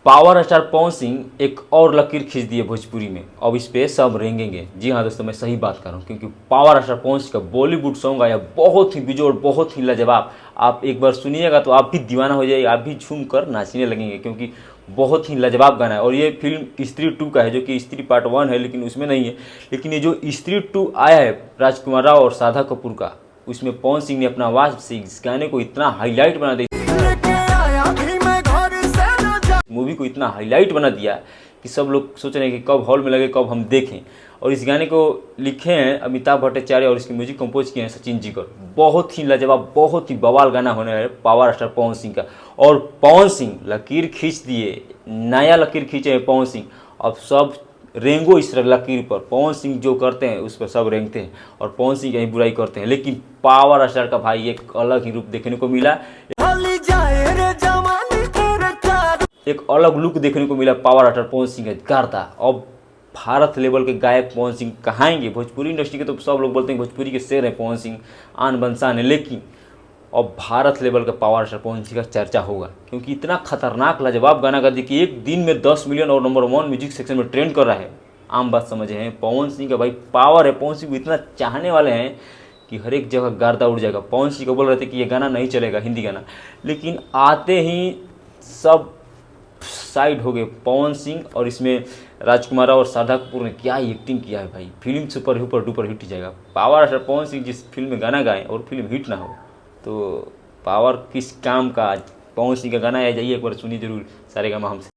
Power star Pawan Singh एक और लकीर खींच दी है भोजपुरी में। अब इस पे सब रेंगेंगे। जी हाँ दोस्तों, मैं सही बात कर रहा हूँ, क्योंकि पावर स्टार पवन सिंह का बॉलीवुड सॉन्ग आया बहुत ही बेजोड़, बहुत ही लाजवाब। आप एक बार सुनिएगा तो आप भी दीवाना हो जाइएगा, आप भी झूम कर नाचने लगेंगे, क्योंकि बहुत ही लाजवाब गाना है। और ये फिल्म स्त्री 2 का है, जो कि स्त्री पार्ट 1 है लेकिन उसमें नहीं है। लेकिन ये जो स्त्री 2 आया है राजकुमार राव और साधा कपूर का, उसमें पवन सिंह ने अपना आवाज़ से इस गाने को इतना हाईलाइट बना दिया, मूवी को इतना हाईलाइट बना दिया कि सब लोग सोच रहे हैं कि कब हॉल में लगे, कब हम देखें। और इस गाने को लिखे हैं अमिताभ भट्टाचार्य और इसकी म्यूजिक कंपोज किए हैं सचिन जीकर। बहुत ही लाजवाब, बहुत ही बवाल गाना होने है पावर स्टार पवन सिंह का। और पवन सिंह लकीर खींच दिए, नया लकीर खींचे हैं पवन सिंह। अब सब रेंगो इस लकीर पर। पवन सिंह जो करते हैं उस पर सब रेंगते हैं और पवन सिंह की बुराई करते हैं। लेकिन पावर स्टार का भाई एक अलग ही रूप देखने को मिला, एक अलग लुक देखने को मिला पावर स्टार पवन सिंह का गर्दा। अब भारत लेवल के गायक पवन सिंह कहाएंगे। भोजपुरी इंडस्ट्री के तो सब लोग बोलते हैं भोजपुरी के शेर हैं पवन सिंह, आन बंसान है, लेकिन अब भारत लेवल का पावर स्टार पवन सिंह का चर्चा होगा, क्योंकि इतना खतरनाक लाजवाब गाना कर दिया कि एक दिन में 10 मिलियन और नंबर 1 म्यूजिक सेक्शन में ट्रेंड कर रहा है। आम बात समझे हैं, पवन सिंह का भाई पावर है। पवन सिंह को इतना चाहने वाले हैं कि हर एक जगह गर्दा उड़ जाएगा। पवन सिंह को बोल रहे थे कि ये गाना नहीं चलेगा, हिंदी गाना, लेकिन आते ही सब साइड हो गए पवन सिंह। और इसमें राजकुमार और साधा कपूर ने क्या एक्टिंग किया है भाई, film super duper duper hit जाएगा। पावर स्टार पवन सिंह जिस फिल्म में गाना गाएं और फिल्म हिट ना हो तो पावर किस काम का। पवन सिंह का गाना आ जाइए, एक बार सुनिए जरूर, सारेगामा हमसे।